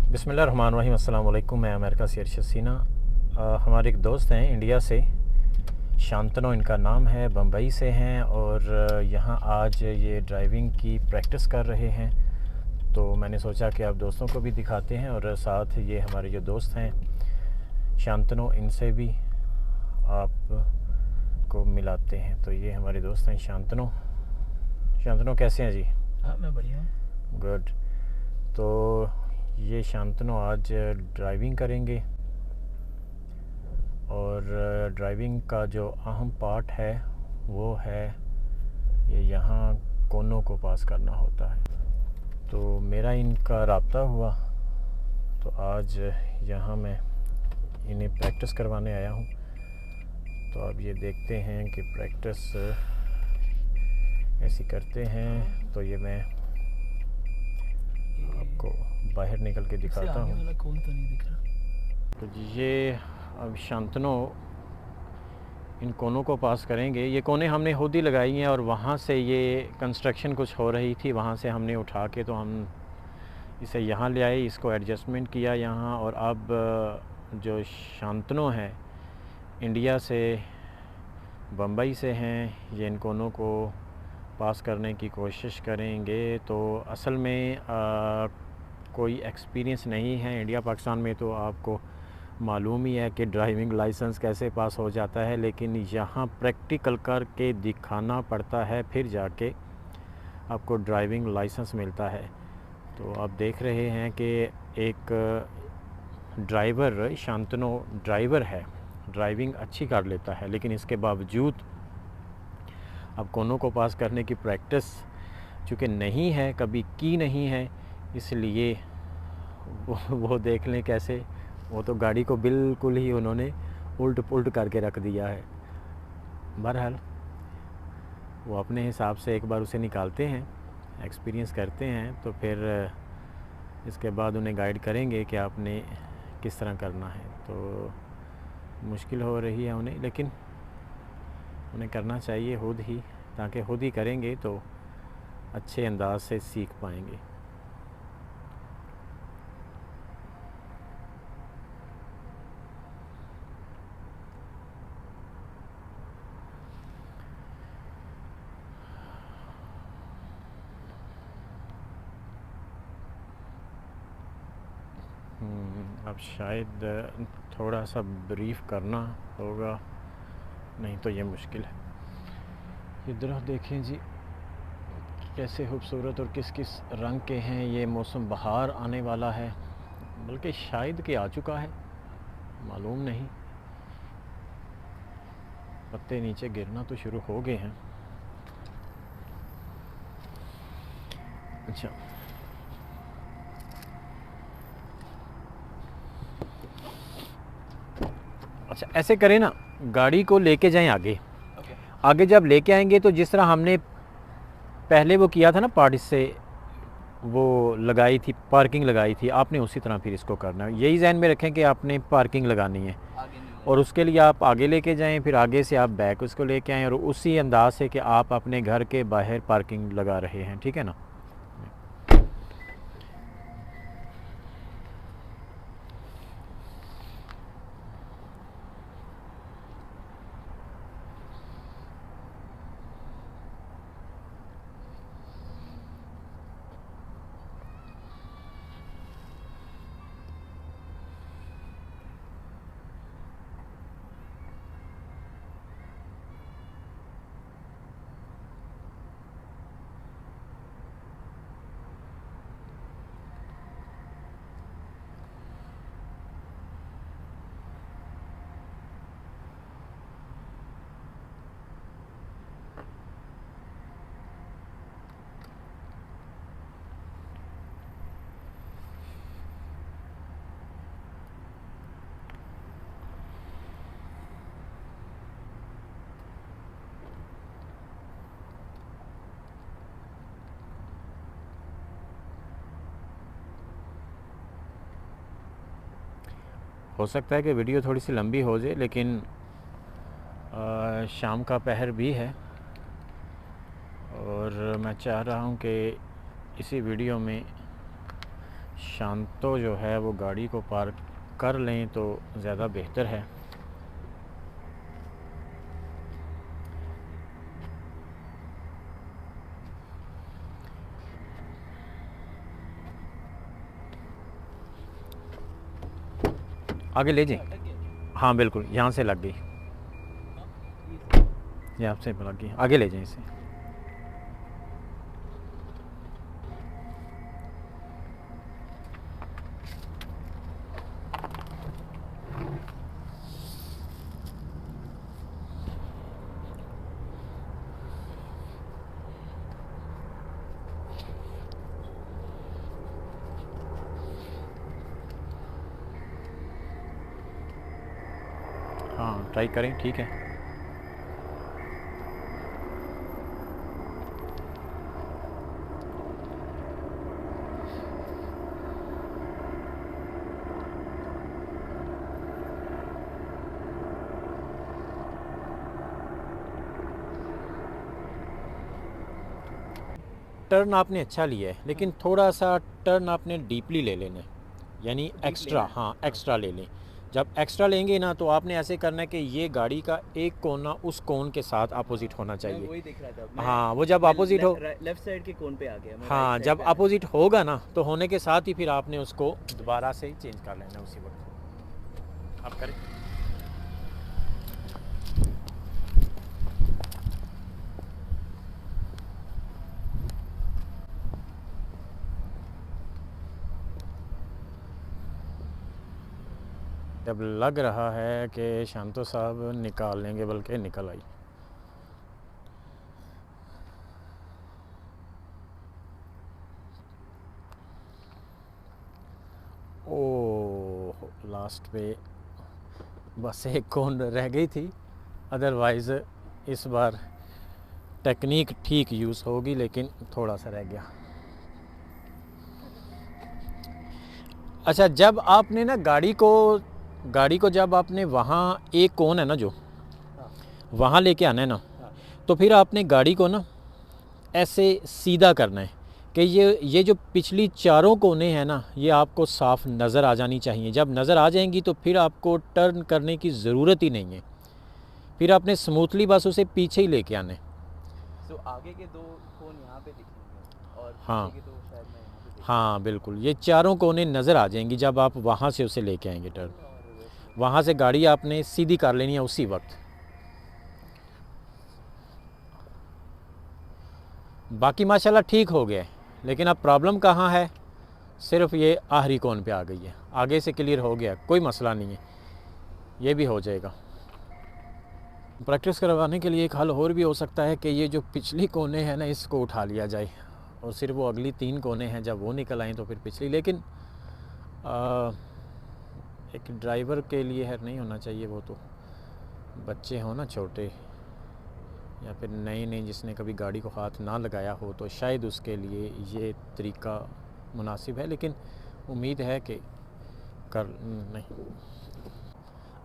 बिस्मिल्लाहिर्रहमानिर्रहीम। अस्सलाम वालेकुम। मैं अमेरिका से अरशद सीना। हमारे एक दोस्त हैं इंडिया से, शांतनु इनका नाम है, बम्बई से हैं और यहाँ आज ये ड्राइविंग की प्रैक्टिस कर रहे हैं। तो मैंने सोचा कि आप दोस्तों को भी दिखाते हैं और साथ ये हमारे जो दोस्त हैं शांतनु, इनसे भी आप को मिलाते हैं। तो ये हमारे दोस्त हैं शांतनु। शांतनु कैसे हैं जी? हाँ, मैं बढ़िया हूँ। गुड। तो ये शांतनु आज ड्राइविंग करेंगे और ड्राइविंग का जो अहम पार्ट है वो है ये यहाँ कोनों को पास करना होता है। तो मेरा इनका राब्ता हुआ तो आज यहाँ मैं इन्हें प्रैक्टिस करवाने आया हूँ। तो अब ये देखते हैं कि प्रैक्टिस ऐसी करते हैं। तो ये मैं आपको बाहर निकल के दिखाता हूँ। वाला कौन तो नहीं दिख रहा। तो ये अब शांतनु इन कोनों को पास करेंगे। ये कोने हमने खुद ही लगाई हैं और वहाँ से ये कंस्ट्रक्शन कुछ हो रही थी, वहाँ से हमने उठा के तो हम इसे यहाँ ले आए, इसको एडजस्टमेंट किया यहाँ। और अब जो शांतनु है इंडिया से, बम्बई से हैं, ये इन कोनों को पास करने की कोशिश करेंगे। तो असल में कोई एक्सपीरियंस नहीं है। इंडिया पाकिस्तान में तो आपको मालूम ही है कि ड्राइविंग लाइसेंस कैसे पास हो जाता है, लेकिन यहाँ प्रैक्टिकल करके दिखाना पड़ता है, फिर जाके आपको ड्राइविंग लाइसेंस मिलता है। तो आप देख रहे हैं कि एक ड्राइवर, शांतनु ड्राइवर है, ड्राइविंग अच्छी कर लेता है, लेकिन इसके बावजूद अब कोनों को पास करने की प्रैक्टिस चूँकि नहीं है, कभी की नहीं है, इसलिए वो देख लें कैसे, वो तो गाड़ी को बिल्कुल ही उन्होंने उल्ट पुल्ट करके रख दिया है। बहरहाल वो अपने हिसाब से एक बार उसे निकालते हैं, एक्सपीरियंस करते हैं, तो फिर इसके बाद उन्हें गाइड करेंगे कि आपने किस तरह करना है। तो मुश्किल हो रही है उन्हें, लेकिन उन्हें करना चाहिए खुद ही, ताकि खुद ही करेंगे तो अच्छे अंदाज से सीख पाएंगे। अब शायद थोड़ा सा ब्रीफ करना होगा, नहीं तो ये मुश्किल है। ये दरख्त देखें जी कैसे खूबसूरत और किस किस रंग के हैं। ये मौसम बहार आने वाला है, बल्कि शायद कि आ चुका है, मालूम नहीं। पत्ते नीचे गिरना तो शुरू हो गए हैं। अच्छा, ऐसे करें ना, गाड़ी को लेके जाएं आगे। आगे जब लेके आएंगे तो जिस तरह हमने पहले वो किया था ना, पार्टी से वो लगाई थी, पार्किंग लगाई थी, आपने उसी तरह फिर इसको करना है। यही ज़हन में रखें कि आपने पार्किंग लगानी है और उसके लिए आप आगे लेके जाएं, फिर आगे से आप बैक उसको लेके आएँ और उसी अंदाज से कि आप अपने घर के बाहर पार्किंग लगा रहे हैं, ठीक है ना। हो सकता है कि वीडियो थोड़ी सी लंबी हो जाए, लेकिन शाम का पहर भी है और मैं चाह रहा हूँ कि इसी वीडियो में शांतो जो है वो गाड़ी को पार्क कर लें तो ज़्यादा बेहतर है। आगे ले जाएं। हाँ बिल्कुल, यहाँ से लग गई, यहाँ से लग गई, आगे ले जाएं इसे। हाँ ट्राई करें, ठीक है। टर्न आपने अच्छा लिया है, लेकिन थोड़ा सा टर्न आपने डीपली ले लेना है, यानी एक्स्ट्रा, हाँ एक्स्ट्रा ले लें। जब एक्स्ट्रा लेंगे ना तो आपने ऐसे करना है कि ये गाड़ी का एक कोना उस कोन के साथ अपोजिट होना चाहिए। वही देख रहा था। हाँ वो जब अपोजिट हो, लेफ्ट साइड के कोन पे आ गया। हाँ जब अपोजिट होगा ना तो होने के साथ ही फिर आपने उसको दोबारा से चेंज कर लेना उसी वक्त। आप करें। जब लग रहा है कि शांतो साहब निकाल लेंगे, बल्कि निकल आई। ओह लास्ट पे बस एक कोन रह गई थी, अदरवाइज़ इस बार टेक्निक ठीक यूज़ होगी, लेकिन थोड़ा सा रह गया। अच्छा, जब आपने ना गाड़ी को जब आपने वहाँ एक कोन है ना जो वहाँ लेके आना है ना, तो फिर आपने गाड़ी को ना ऐसे सीधा करना है कि ये जो पिछली चारों कोने हैं ना, ये आपको साफ नज़र आ जानी चाहिए। जब नज़र आ जाएंगी तो फिर आपको टर्न करने की ज़रूरत ही नहीं है, फिर आपने स्मूथली बस उसे पीछे ही लेके आने। तो आगे के दो कोन यहाँ पे दिखेंगे और हाँ पीछे के दो शायद मैं यहाँ पे देखूंगा। हाँ बिल्कुल, ये चारों कोने नज़र आ जाएंगी जब आप वहाँ से उसे लेके आएंगे टर्न। वहाँ से गाड़ी आपने सीधी कर लेनी है उसी वक्त। बाकी माशाल्लाह ठीक हो गया है, लेकिन अब प्रॉब्लम कहाँ है, सिर्फ ये आखिरी कोन पे आ गई है। आगे से क्लियर हो गया, कोई मसला नहीं है, ये भी हो जाएगा। प्रैक्टिस करवाने के लिए एक हल और भी हो सकता है कि ये जो पिछली कोने हैं ना, इसको उठा लिया जाए और सिर्फ वो अगली 3 कोने हैं जब वो निकल आएँ तो फिर पिछली। लेकिन एक ड्राइवर के लिए है नहीं होना चाहिए, वो तो बच्चे हों ना छोटे, या फिर नई जिसने कभी गाड़ी को हाथ ना लगाया हो, तो शायद उसके लिए ये तरीका मुनासिब है, लेकिन उम्मीद है कि कर नहीं।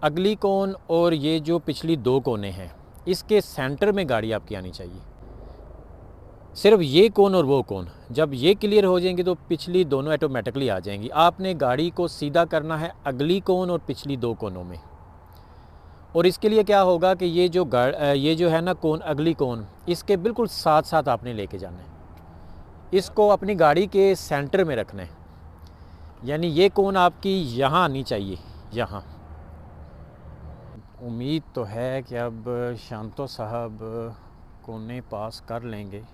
अगली कोन और ये जो पिछली 2 कोने हैं, इसके सेंटर में गाड़ी आपकी आनी चाहिए। सिर्फ ये कोन और वो कोन जब ये क्लियर हो जाएंगे तो पिछली दोनों ऑटोमेटिकली आ जाएंगी। आपने गाड़ी को सीधा करना है अगली कोन और पिछली 2 कोनों में। और इसके लिए क्या होगा कि ये जो है ना कोन, अगली कोन, इसके बिल्कुल साथ साथ आपने लेके जाना है। इसको अपनी गाड़ी के सेंटर में रखना है, यानी ये कोन आपकी यहाँ आनी चाहिए, यहाँ। उम्मीद तो है कि अब शांतो साहब कोने पास कर लेंगे।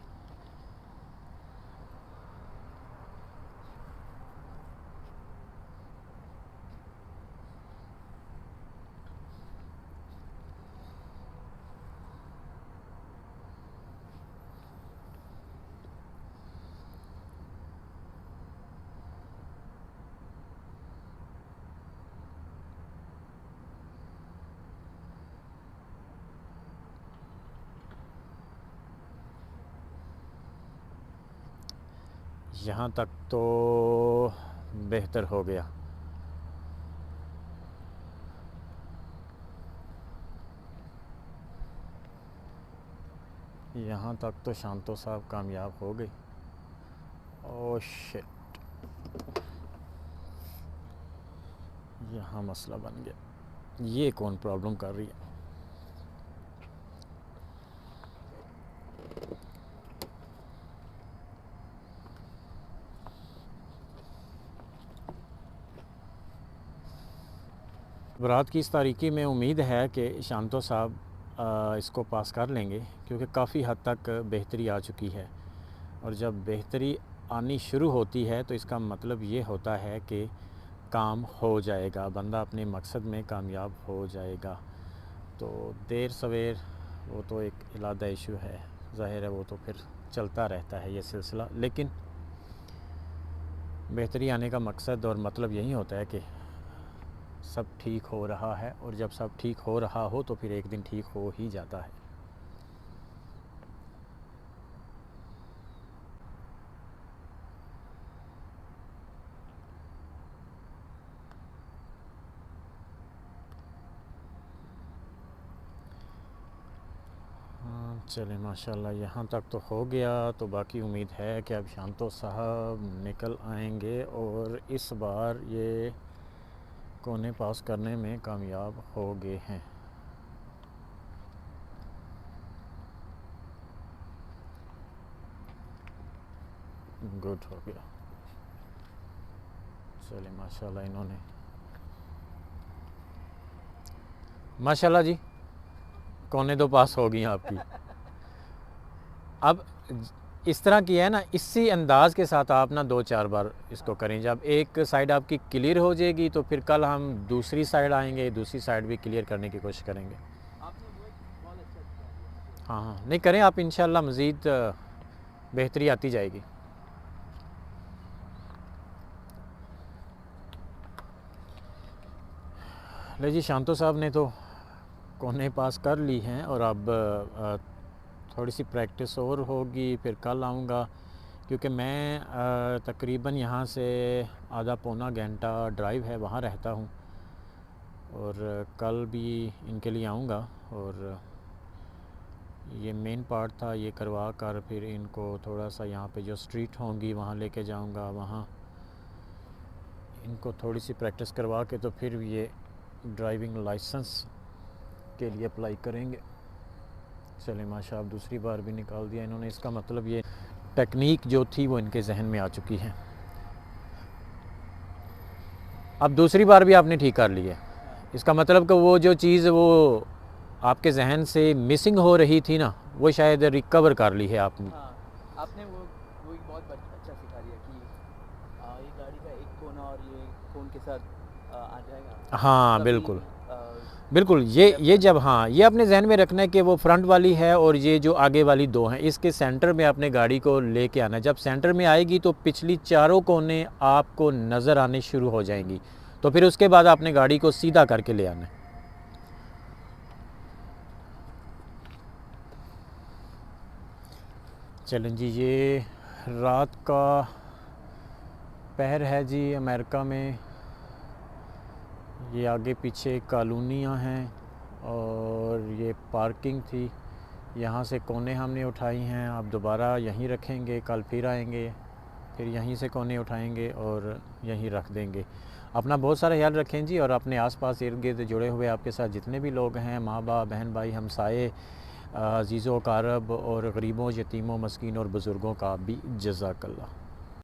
यहाँ तक तो बेहतर हो गया। यहाँ तक तो शांतो साहब कामयाब हो गए। Oh shit. यहाँ मसला बन गया। ये कौन प्रॉब्लम कर रही है? रात की इस तारीकी में उम्मीद है कि शांतो साहब इसको पास कर लेंगे, क्योंकि काफ़ी हद तक बेहतरी आ चुकी है। और जब बेहतरी आनी शुरू होती है तो इसका मतलब ये होता है कि काम हो जाएगा, बंदा अपने मकसद में कामयाब हो जाएगा। तो देर सवेर वो तो एक अलग इशू है, ज़ाहिर है वो तो फिर चलता रहता है ये सिलसिला। लेकिन बेहतरी आने का मकसद और मतलब यही होता है कि सब ठीक हो रहा है, और जब सब ठीक हो रहा हो तो फिर एक दिन ठीक हो ही जाता है। चले माशाल्लाह, यहाँ तक तो हो गया। तो बाकी उम्मीद है कि अब शांतो साहब निकल आएंगे और इस बार ये कोने पास करने में कामयाब हो गए हैं। गुड हो गया। चले माशाल्लाह, इन्होंने माशाल्लाह जी कोने तो पास हो गई आपकी। अब इस तरह की है ना, इसी अंदाज के साथ आप ना 2-4 बार इसको करें। जब एक साइड आपकी क्लियर हो जाएगी तो फिर कल हम दूसरी साइड आएंगे, दूसरी साइड भी क्लियर करने की कोशिश करेंगे। आपने वो एक बॉल अच्छा किया। हाँ हाँ, नहीं करें आप, इंशाल्लाह मज़ीद बेहतरी आती जाएगी। ले जी, शांतो साहब ने तो कोने पास कर ली हैं और अब थोड़ी सी प्रैक्टिस और होगी, फिर कल आऊँगा, क्योंकि मैं तकरीबन यहाँ से आधा पौना घंटा ड्राइव है, वहाँ रहता हूँ। और कल भी इनके लिए आऊँगा और ये मेन पार्ट था, ये करवा कर फिर इनको थोड़ा सा यहाँ पे जो स्ट्रीट होंगी वहाँ लेके जाऊँगा, वहाँ इनको थोड़ी सी प्रैक्टिस करवा के तो फिर ये ड्राइविंग लाइसेंस के लिए अप्लाई करेंगे। चले माशा, अब दूसरी बार भी निकाल दिया इन्होंने, इसका मतलब ये टेक्निक जो थी वो इनके जहन में आ चुकी है। अब दूसरी बार भी आपने ठीक कर लिया, इसका मतलब कि वो जो चीज़ वो आपके जहन से मिसिंग हो रही थी ना, वो शायद रिकवर कर ली है आपने। हाँ, आपने वो एक बहुत अच्छा सिखा दिया कि ये गाड़ी का एक कोना और ये फ़ोन के साथ आ जाएगा। हाँ तभी, बिल्कुल बिल्कुल, ये जब, हाँ ये अपने जहन में रखना है कि वो फ्रंट वाली है और ये जो आगे वाली दो हैं, इसके सेंटर में अपने गाड़ी को लेके आना है। जब सेंटर में आएगी तो पिछली चारों कोने आपको नज़र आने शुरू हो जाएंगी, तो फिर उसके बाद आपने गाड़ी को सीधा करके ले आना है। चलें जी, ये रात का पहर है जी अमेरिका में। ये आगे पीछे कॉलोनियाँ हैं और ये पार्किंग थी, यहाँ से कोने हमने उठाई हैं। अब दोबारा यहीं रखेंगे, कल फिर आएंगे, फिर यहीं से कोने उठाएंगे और यहीं रख देंगे। अपना बहुत सारा ख्याल रखें जी, और अपने आसपास इर्द गिर्द जुड़े हुए आपके साथ जितने भी लोग हैं, माँ बाप बहन भाई हमसाए, अज़ीज़ों कारब और गरीबों यतीमों मस्कीन और बुज़ुर्गों का भी जज़ाकल्लाह।